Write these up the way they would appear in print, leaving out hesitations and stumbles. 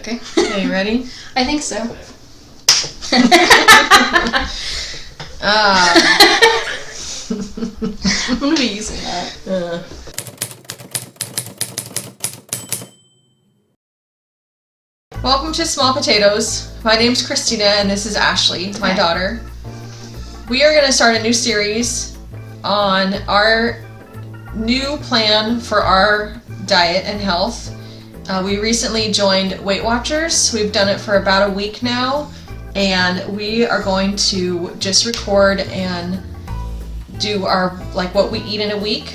Okay. Okay, you ready? I think so. I'm gonna be using that. Welcome to Small Potatoes. My name's Christina and this is Ashley, my daughter. We are going to start a new series on our new plan for our diet and health. We recently joined Weight Watchers. We've done it for about a week now, and we are going to just record and do our what we eat in a week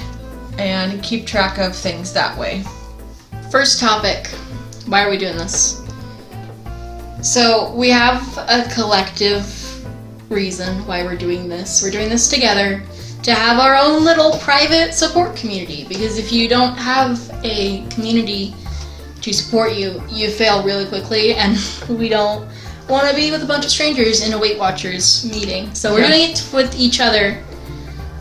and keep track of things that way. First topic. Why are we doing this? So we have a collective reason why we're doing this. We're doing this together to have our own little private support community, because if you don't have a community to support you, you fail really quickly, and we don't want to be with a bunch of strangers in a Weight Watchers meeting. So we're doing it with each other,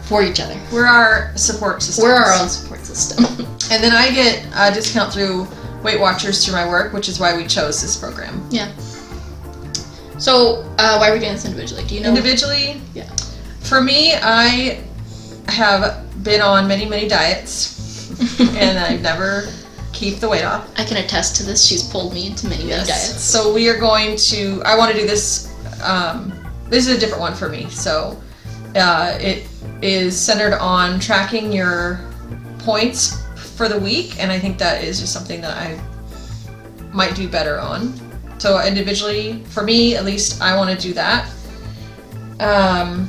for each other. We're our support system. We're our own support system. And then I get a discount through Weight Watchers through my work, which is why we chose this program. Yeah. So, why are we doing this individually? Do you know? Individually? Yeah. For me, I have been on many, many diets, and I never keep the weight off. I can attest to this. She's pulled me into many diets. So we are going to, I want to do this, this is a different one for me. So it is centered on tracking your points for the week, and I think that is just something that I might do better on. So individually, for me at least, I want to do that. And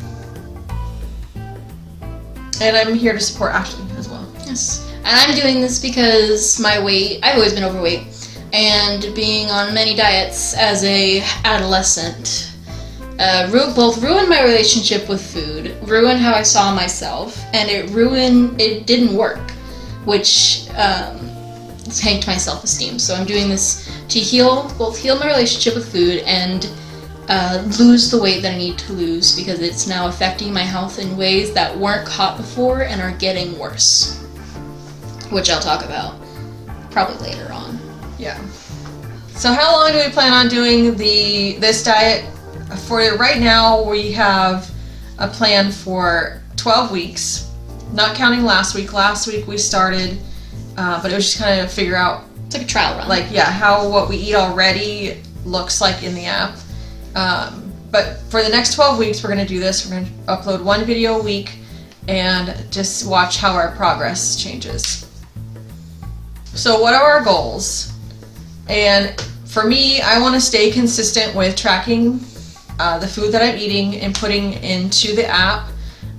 I'm here to support Ashley as well. Yes. And I'm doing this because my weight, I've always been overweight, and being on many diets as a adolescent both ruined my relationship with food, ruined how I saw myself, and it didn't work, which tanked my self-esteem. So I'm doing this to heal my relationship with food and lose the weight that I need to lose, because it's now affecting my health in ways that weren't caught before and are getting worse, which I'll talk about probably later on. Yeah. So how long do we plan on doing this diet? For right now, we have a plan for 12 weeks, not counting last week. Last week we started, but it was just kind of figure out. It's like a trial run. How what we eat already looks like in the app. But for the next 12 weeks, we're going to do this. We're going to upload one video a week and just watch how our progress changes. So what are our goals? And for me, I want to stay consistent with tracking the food that I'm eating and putting into the app.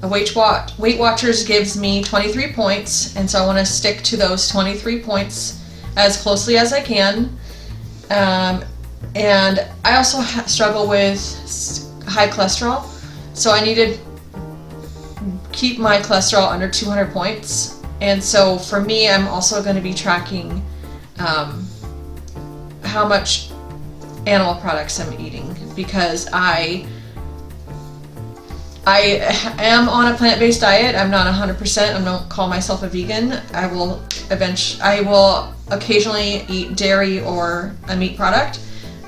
Weight Watchers gives me 23 points, and so I want to stick to those 23 points as closely as I can. And I also struggle with high cholesterol, so I need to keep my cholesterol under 200 points. And so for me, I'm also going to be tracking how much animal products I'm eating, because I am on a plant-based diet. I'm not 100%. I don't call myself a vegan. I will occasionally eat dairy or a meat product,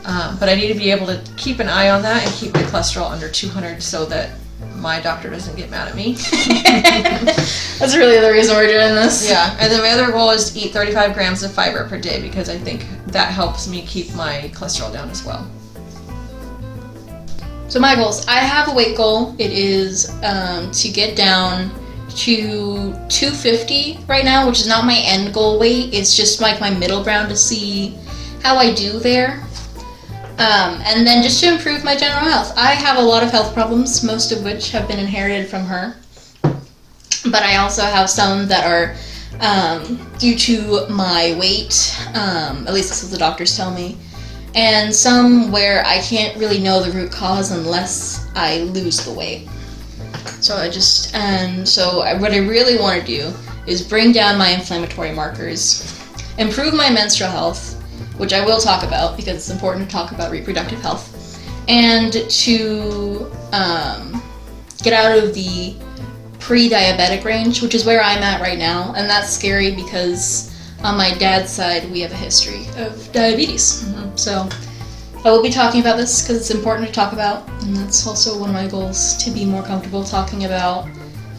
but I need to be able to keep an eye on that and keep my cholesterol under 200 so that my doctor doesn't get mad at me. That's really the reason we're doing this. Yeah, and then my other goal is to eat 35 grams of fiber per day, because I think that helps me keep my cholesterol down as well. So my goals, I have a weight goal. It is to get down to 250 right now, which is not my end goal weight. It's just like my middle ground to see how I do there. And then just to improve my general health. I have a lot of health problems, most of which have been inherited from her. But I also have some that are due to my weight, at least that's what the doctors tell me. And some where I can't really know the root cause unless I lose the weight. So what I really want to do is bring down my inflammatory markers, improve my menstrual health, which I will talk about because it's important to talk about reproductive health, and to get out of the pre-diabetic range, which is where I'm at right now, and that's scary because on my dad's side we have a history of diabetes. Mm-hmm. So I will be talking about this because it's important to talk about, and that's also one of my goals, to be more comfortable talking about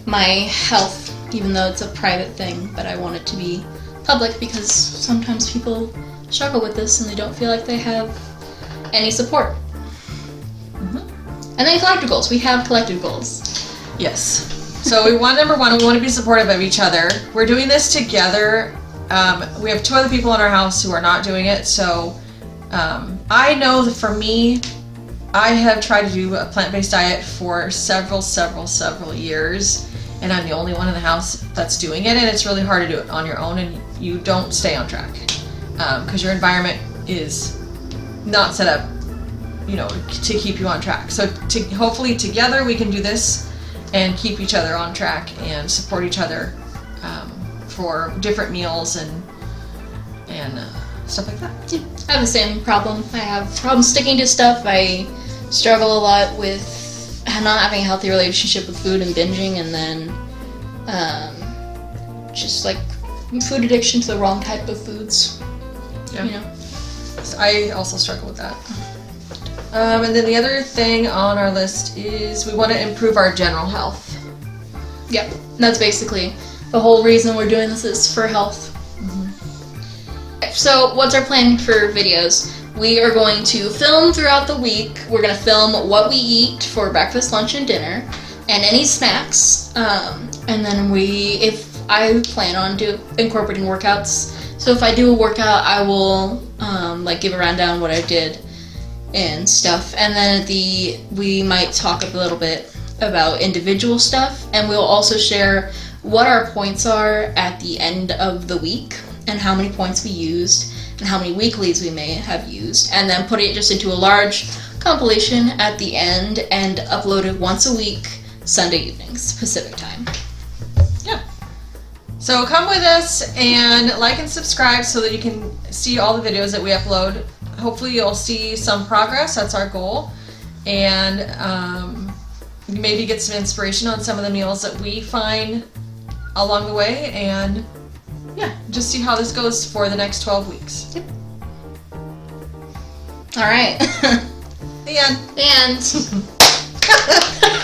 my health, even though it's a private thing, but I want it to be public because sometimes people struggle with this and they don't feel like they have any support. And then collective goals. We have collective goals. Yes. So number one, we want to be supportive of each other. We're doing this together. We have 2 other people in our house who are not doing it. So I know that for me, I have tried to do a plant-based diet for several years. And I'm the only one in the house that's doing it. And it's really hard to do it on your own, and you don't stay on track. Because your environment is not set up, to keep you on track. So hopefully together we can do this and keep each other on track and support each other for different meals and stuff like that. Yeah, I have the same problem. I have problems sticking to stuff. I struggle a lot with not having a healthy relationship with food and binging, and then just like food addiction to the wrong type of foods. Yeah. So I also struggle with that. And then the other thing on our list is we want to improve our general health. Yep, that's basically the whole reason we're doing this, is for health. So what's our plan for videos? We are going to film throughout the week. We're going to film what we eat for breakfast, lunch, and dinner, and any snacks. And then if I plan on incorporating workouts. So if I do a workout, I will give a rundown what I did and stuff. And then we might talk a little bit about individual stuff, and we'll also share what our points are at the end of the week and how many points we used and how many weeklies we may have used, and then put it just into a large compilation at the end and upload it once a week, Sunday evenings, Pacific time. Yeah. So come with us and like and subscribe so that you can see all the videos that we upload. Hopefully you'll see some progress. That's our goal. And maybe get some inspiration on some of the meals that we find along the way, and just see how this goes for the next 12 weeks. Yep. All right. The end. The end.